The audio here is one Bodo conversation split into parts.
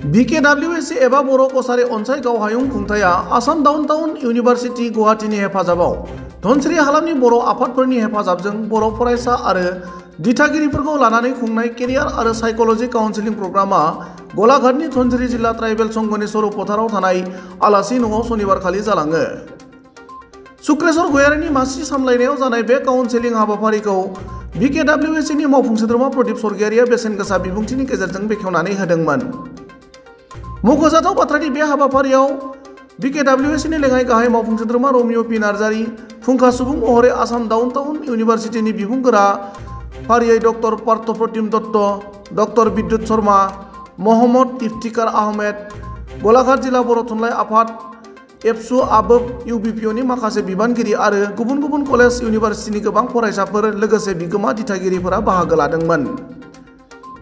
BKWSC एबा बर' कसारि अनसाय गावहायुं खुंथाया आसाम डाउनटाउन इउनिभारसिटि गुवाहाटीनि हेफाजाबाव धनसिरि हालामनि बर' आफादफोरनि हेफाजाबजों बर' फरायसा आरो दिथागिरिफोरखौ लानानै खुंनाय केरियार आरो साइकोलजी काउन्सिलिं प्रग्रामा गलाघाटनि धनसिरि जिल्ला ट्राइबेल संघनि स्वरूप फोथाराव थानाय आलासि न'आव सनिबारखालि जालाङो। सुक्रेश्वर गयारिनि मासि सामलायनायाव जानाय बे काउन्सिलिं हाबाफारिखौ BKWSCनि मावफुं सोद्रोमा प्रदीप सरगयारिया बेसेन गोसा बिबुंथिनि गेजेरजों बेखेवनानै होदोंमोन। मख'जाथाव बाथ्रानि बे हाबाफारियाव BKWSCनि लेङाइ गाहाय मावफुं सोद्रोमा रमिय' पि नार्जारि, फुंखा सुबुं महरै आसाम डाउनटाउन इउनिभारसिटिनि बिबुंगोरा फारियै डक्टर पार्थप्रतिम दत्त, डक्टर बिद्युत शर्मा, महम्मद इफ्तिकार आहमेद, गलाघाट जिल्ला बर' थुनलाइ आफाद, एबसु आबोब UBPOनि माखासे बिबानगिरि आरो गुबुन गुबुन कलेज इउनिभारसिटिनि गोबां फरायसाफोर लोगोसे बिगोमा दिथागिरिफोरा बाहागो लादोंमोन।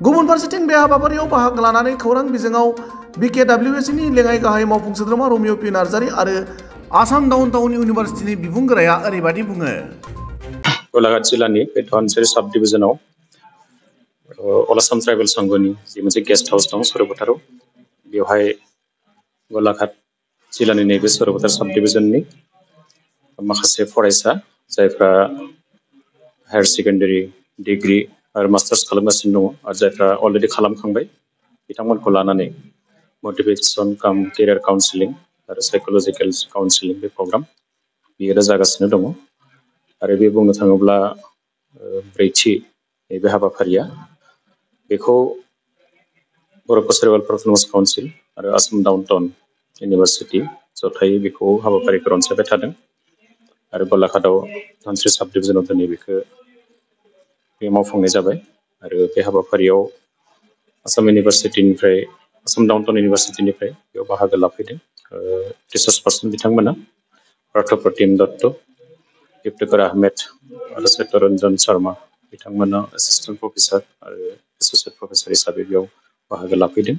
गुबुन फारसेथिं बे हाबाफारियाव बाहागो लानानै खौरां बिजोङाव BKWSCनि लेङाइ गाहाय मावफुं सोद्रोमा रमिय' पि नार्जारि आरो आसाम डाउनटाउन इउनिभारसिटिनि बिबुंगोराया ओरैबायदि बुङो। गलाघाट जिल्लानि बे धनसिरि साब डिभिजनाव अल आसाम ट्राइबेल संघनि जि मोनसे गेस्ट हाउस दं सर'फोथाराव, बेवहाय गलाघाट जिल्लानि नैबे सर'फोथार साब डिभिजननि माखासे फरायसा जायफ्रा हायार सेकेन्डारि, डिग्री आरो मास्टार्स खालामगासिनो दङ आरो जायफ्रा अलरेडि खालामखांबाय बिथांमोनखौ लानानै मटिभेसन काम केरियार काउन्सिलिं आरो साइकोलजिकेल काउन्सिलिं बे प्रग्राम बेयो जागासिनो दङ आरो बे बुंनो थाङोब्ला ब्रैथि बे हाबाफारिया बेखौ बर' कसारि वेलफेयार अट'नमास काउन्सिल आरो आसाम डाउनटाउन इउनिभारसिटि जथायै बेखौ हाबाफारिखौ रनसायबाय थादों आरो गलाघाटआव धनसिरि साब डिभिजनाव दिनै बेखौ बे मावफुंनाय जाबाय आरो बे हाबाफारियाव आसाम इउनिभारसिटिनिफ्राय आसाम डाउनटाउन इउनिभारसिटिनिफ्राय बेयाव बाहागो लाफैदों रिसार्च पार्सन बिथांमोना पार्थप्रतिम दत्त, इफ्तिकार आहमेद आरो सत्यरन्जन शर्मा बिथांमोना एसिस्टेन्ट प्रफेसार आरो एस'सियेट प्रफेसार हिसाबै बेयाव बाहागो लाफैदों।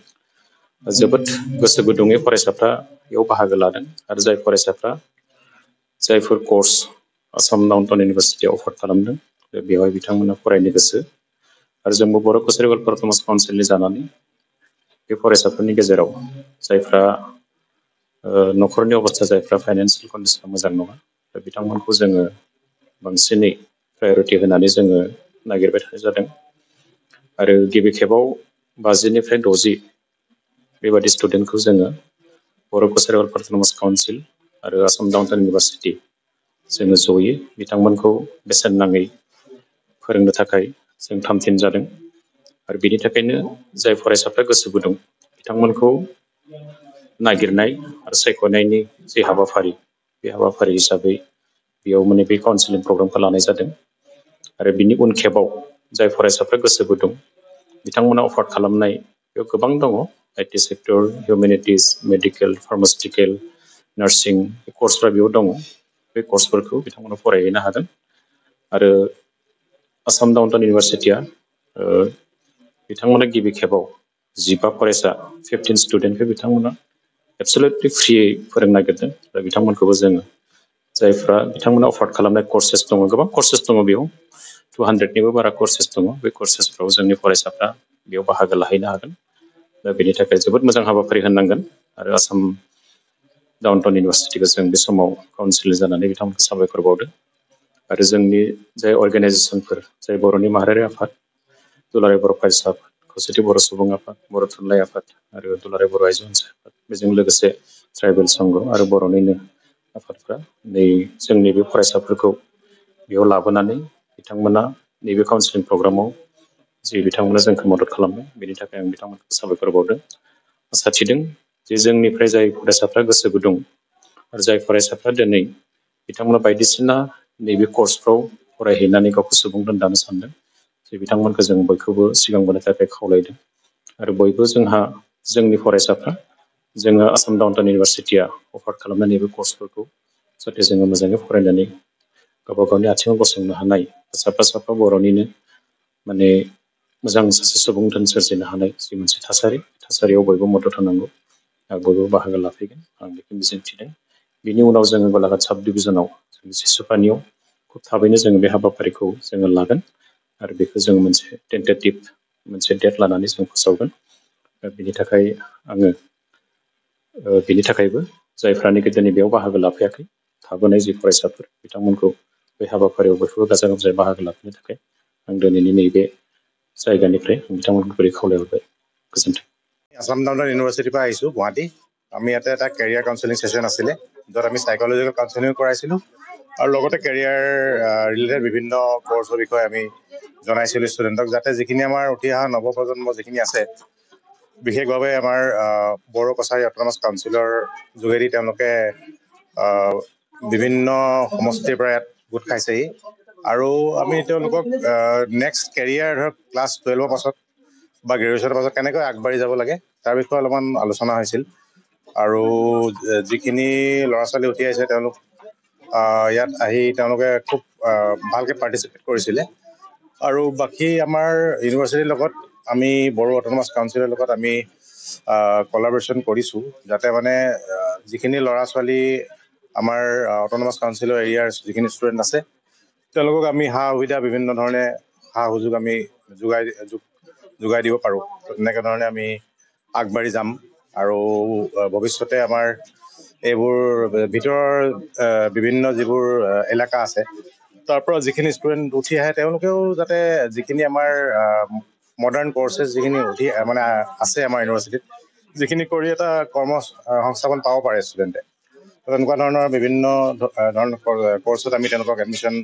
जोबोद गोसो गुदुङै फरायसाफ्रा बेयाव बाहागो लादों आरो जाय फरायसाफ्रा जायफोर कर्स आसाम डाउनटाउन इउनिभारसिटियाव अफार खालामदों बेवहाय बिथांमोना फरायनो गोसो आरो जोंबो बर' कसारि वेलफेयार अट'नमास काउन्सिलनि जानानै बे फरायसाफोरनि गेजेराव जायफ्रा न'खरनि अबस्था जायफ्रा फाइनान्सियेल कन्डिसना मोजां नङा बिथांमोनखौ जोङो बांसिनै प्रायरिटि होनानै जोङो नागिरबाय थानाय जादों आरो गिबि खेबाव 50निफ्राय 60 बेबादि स्टुडेन्टखौ जोङो बर' कसारि वेलफेयार अट'नमास काउन्सिल आरो आसाम डाउनटाउन इउनिभारसिटि जोङो जयै बिथांमोनखौ बेसेन नाङै फोरोंनो थाखाय जों थामथिम जादों आरो बिनि थाखायनो जाय फरायसाफ्रा गोसो गुदुं बिथांमोनखौ नागिरनाय आरो सायख'नायनि जे हाबाफारि बे हाबाफारि हिसाबै बेयाव माने बे काउन्सिलिं प्रग्रामखौ लानाय जादों आरो बिनि उन खेबाव जाय फरायसाफ्रा गोसो गुदुं बिथांमोना अफार खालामनाय बेयाव गोबां दङ IT सेक्टर, हिउमेनिटिस, मेडिकेल, फार्मासिउटिकेल, नार्सिं कर्सफ्रा बेयाव दङ। बे कर्सफोरखौ बिथांमोना फरायहैनो हागोन आरो आसाम डाउनटाउन इउनिभारसिटिया बिथांमोना गिबि खेबाव 15 फरायसा 15 स्टुडेन्टखौ बिथांमोना एबसलिउटलि फ्रियै फोरोंनो नागिरदों दा बिथांमोनखौबो जोङो जायफ्रा बिथांमोना अफार खालामनाय कर्सेस दङ गोबां कर्सेस दङ बेयाव 200निबो बारा कर्सेस दङ बे कर्सेसफ्राव जोंनि फरायसाफ्रा बेयाव बाहागो लाहैनो हागोन दा बेनि थाखाय जोबोद मोजां हाबाफारि होननांगोन आरो आसाम डाउनटाउन इउनिभारसिटिखौ जों बे समाव काउन्सिल जानानै बिथांमोनखौ साबायखर बावदों आरो जोंनि जाय अर्गानाइजेसनफोर जाय बर'नि माहारियारि आफाद दुलाराय बर' फरायसा आफाद, खौसेथि बर' सुबुं आफाद, बर' थुनलाइ आफाद आरो दुलाराय बर' आइजो अनसाय आफाद बेजों लोगोसे ट्राइबेल संघ आरो बर'निनो आफादफ्रा नै जोंनि बे फरायसाफोरखौ बेयाव लाबोनानै बिथांमोना नैबे काउन्सिलिं प्रग्रामाव जि बिथांमोना जोंखौ मदद खालामदों बेनि थाखाय आं बिथांमोनखौ साबायखर बावदों आसा थिदों जे जोंनिफ्राय जाय फरायसाफ्रा गोसो गुदुं आरो जाय फरायसाफ्रा दिनै बिथांमोना बायदिसिना नैबे कर्सफ्राव फरायहैनानै गावखौ सुबुं दोनदानो सानदों जे बिथांमोनखौ जों बयखौबो सिगांबोनो थाखाय खावलायदों आरो बयबो जोंनि फरायसाफ्रा जोङो आसाम डाउनटाउन इउनिभारसिटिया अफार खालामनाय नैबे कर्सफोरखौ जाहाथे जोङो मोजाङै फरायनानै गावबा गावनि आथिङाव गसंनो हानाय साफा साफा बर'निनो माने मोजां सासे सुबुं धोन सोरजिनो हानाय जि मोनसे थासारियाव बयबो मदद होनांगौ आरो बयबो बाहागो लाफैगोन आं बेखौ मिजिंथिदों। बिनि उनाव जोङो गलाघाट साब डिभिजनाव सिसुपानियाव खुब थाबैनो जोङो बे हाबाफारिखौ जोङो लागोन आरो बेखौ जोङो मोनसे टेन्टेटिभ मोनसे डेट लानानै जों फोसावगोन बिनि थाखाय आङो बिनि थाखायबो जायफ्रानोखि दिनै बेयाव बाहागो लाफैयाखै थाबोनाय जि फरायसाफोर बिथांमोनखौ बे हाबाफारियाव बयखौबो गाजा गोमजायै बाहागो लाफैनो थाखाय आं दिनैनि नैबे जायगानिफ्राय बिथांमोनखौ बोरै खावलायहरबाय गोजोन्थों আসাম ডাউন ইউনিভাৰ্চিটিৰ পৰা আহিছোঁ গুৱাহাটী আমি ইয়াতে এটা কেৰিয়াৰ কাউন্সেলিং ছেশ্যন আছিলে য'ত আমি সাইক'লজিকেল কাউন্সেলিং কৰাইছিলোঁ আৰু লগতে কেৰিয়াৰ ৰিলেটেড বিভিন্ন কৰ্চৰ বিষয়ে আমি জনাইছিলোঁ ষ্টুডেণ্টক যাতে যিখিনি আমাৰ উঠি অহা নৱপ্ৰজন্ম যিখিনি আছে বিশেষভাৱে আমাৰ বড়ো কছাৰী অট'নমাছ কাউন্সিলৰ যোগেদি তেওঁলোকে বিভিন্ন সমষ্টিৰ পৰা ইয়াত গোট খাইছেহি আৰু আমি তেওঁলোকক নেক্সট কেৰিয়াৰ ধৰক ক্লাছ 12ৰ পাছত বা গ্ৰেজুৱেশ্যনৰ পাছত কেনেকৈ আগবাঢ়ি যাব লাগে তাৰ বিষয়ে অলপমান আলোচনা হৈছিল আৰু যিখিনি ল'ৰা ছোৱালী উঠি আহিছে তেওঁলোক ইয়াত আহি তেওঁলোকে খুব ভালকৈ পাৰ্টিচিপেট কৰিছিলে আৰু বাকী আমাৰ ইউনিভাৰ্চিটিৰ লগত আমি বড়ো অট'নমাছ কাউন্সিলৰ লগত আমি কলাবৰেশ্যন কৰিছোঁ যাতে মানে যিখিনি ল'ৰা ছোৱালী আমাৰ অট'নমাছ কাউন্সিলৰ এৰিয়াৰ যিখিনি ষ্টুডেণ্ট আছে তেওঁলোকক আমি সা সুবিধা বিভিন্ন ধৰণে সা সুযোগ আমি যোগাই দিব পাৰোঁ তেনেকৈ ধৰণে আমি আগবাঢ়ি যাম আৰু ভৱিষ্যতে আমাৰ এইবোৰ ভিতৰৰ বিভিন্ন যিবোৰ এলেকা আছে তাৰ পৰা যিখিনি ষ্টুডেণ্ট উঠি আহে তেওঁলোকেও যাতে যিখিনি আমাৰ মডাৰ্ণ কৰ্চেছ যিখিনি উঠি মানে আছে আমাৰ ইউনিভাৰ্চিটিত যিখিনি কৰি এটা কৰ্ম সংস্থাপন পাব পাৰে ষ্টুডেণ্টে তেনেকুৱা ধৰণৰ বিভিন্ন ধৰণৰ কৰ্চত আমি তেওঁলোকক এডমিশ্যন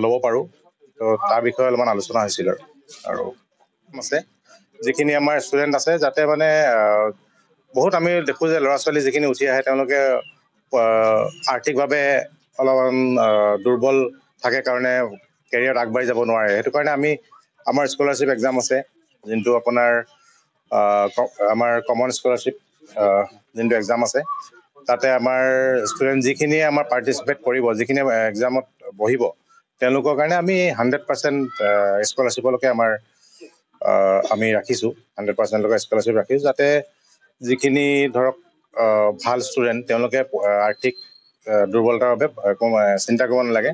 ল'ব পাৰোঁ তো তাৰ বিষয়ে অলপমান আলোচনা হৈছিল আৰু আছে যিখিনি আমাৰ ষ্টুডেণ্ট আছে যাতে মানে বহুত আমি দেখোঁ যে ল'ৰা ছোৱালী যিখিনি উঠি আহে তেওঁলোকে আৰ্থিকভাৱে অলপমান দুৰ্বল থাকে কাৰণে কেৰিয়াৰত আগবাঢ়ি যাব নোৱাৰে সেইটো কাৰণে আমি আমাৰ স্কলাৰশ্বিপ এক্সাম আছে যোনটো আপোনাৰ আমাৰ কমন স্কলাৰশ্বিপ যোনটো এক্সাম আছে তাতে আমাৰ ষ্টুডেণ্ট যিখিনিয়ে আমাৰ পাৰ্টিচিপেট কৰিব যিখিনি এক্সামত বহিব তেওঁলোকৰ কাৰণে আমি 100% স্কলাৰশ্বিপলৈকে আমি ৰাখিছোঁ 100%লৈকে স্কলাৰশ্বিপ ৰাখিছোঁ যাতে যিখিনি ধৰক ভাল ষ্টুডেণ্ট তেওঁলোকে আৰ্থিক দুৰ্বলতাৰ বাবে চিন্তা কৰিব নালাগে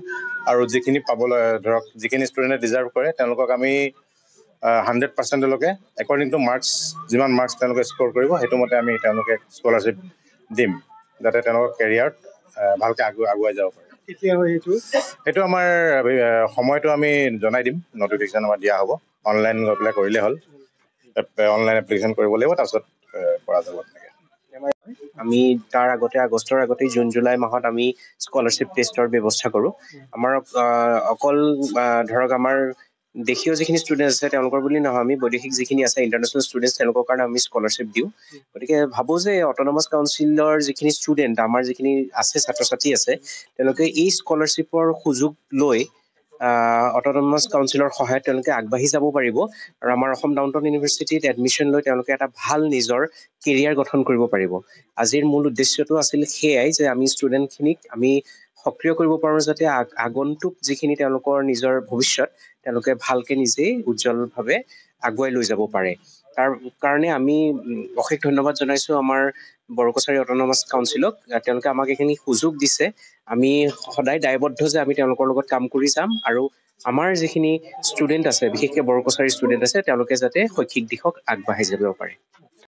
আৰু যিখিনি পাবলৈ ধৰক যিখিনি ষ্টুডেণ্টে ডিজাৰ্ভ কৰে তেওঁলোকক আমি 100%লৈকে একৰ্ডিং টু মাৰ্কছ যিমান মাৰ্কছ তেওঁলোকে স্ক'ৰ কৰিব সেইটো মতে আমি তেওঁলোকে স্কলাৰশ্বিপ দিম যাতে তেওঁলোকৰ কেৰিয়াৰত ভালকৈ আগুৱাই যাব পাৰে কেতিয়া হয় সেইটো আমাৰ সময়টো আমি জনাই দিম নটিফিকেশ্যন আমাৰ দিয়া হ'ব অনলাইন গৈ পেলাই কৰিলে হ'ল অনলাইন এপ্লিকেশ্যন কৰিব লাগিব তাৰপিছত পৰা যাব তেনেকৈ আমি তাৰ আগতে আগষ্টৰ আগতেই জুন জুলাই মাহত আমি স্কলাৰশ্বিপ টেষ্টৰ ব্যৱস্থা কৰোঁ আমাৰ অকল ধৰক আমাৰ দেশীয় যিখিনি ষ্টুডেণ্ট আছে তেওঁলোকৰ বুলি নহয় আমি বৈদেশিক যিখিনি আছে ইণ্টাৰনেশ্যনেল ষ্টুডেণ্টছ তেওঁলোকৰ কাৰণে আমি স্কলাৰশ্বিপ দিওঁ গতিকে ভাবোঁ যে অট'নমাছ কাউন্সিলৰ যিখিনি ষ্টুডেণ্ট আমাৰ যিখিনি আছে ছাত্ৰ ছাত্ৰী আছে তেওঁলোকে এই স্কলাৰশ্বিপৰ সুযোগ লৈ অট'নমাছ কাউন্সিলৰ সহায়ত তেওঁলোকে আগবাঢ়ি যাব পাৰিব আৰু আমাৰ অসম ডাউন টাউন ইউনিভাৰ্চিটিত এডমিশ্যন লৈ তেওঁলোকে এটা ভাল নিজৰ কেৰিয়াৰ গঠন কৰিব পাৰিব আজিৰ মূল উদ্দেশ্যটো আছিল সেয়াই যে আমি ষ্টুডেণ্টখিনিক আমি সক্ৰিয় কৰিব পাৰোঁ যাতে আগন্তুক যিখিনি তেওঁলোকৰ নিজৰ ভৱিষ্যত তেওঁলোকে ভালকৈ নিজেই উজ্জ্বলভাৱে আগুৱাই লৈ যাব পাৰে তাৰ কাৰণে আমি অশেষ ধন্যবাদ জনাইছোঁ আমাৰ বড়ো কছাৰী অট'নমাছ কাউন্সিলক তেওঁলোকে আমাক এইখিনি সুযোগ দিছে আমি সদায় দায়বদ্ধ যে আমি তেওঁলোকৰ লগত কাম কৰি যাম আৰু আমাৰ যিখিনি ষ্টুডেণ্ট আছে বিশেষকৈ বড়ো কছাৰী ষ্টুডেণ্ট আছে তেওঁলোকে যাতে শৈক্ষিক দিশত আগবাঢ়ি যাব পাৰে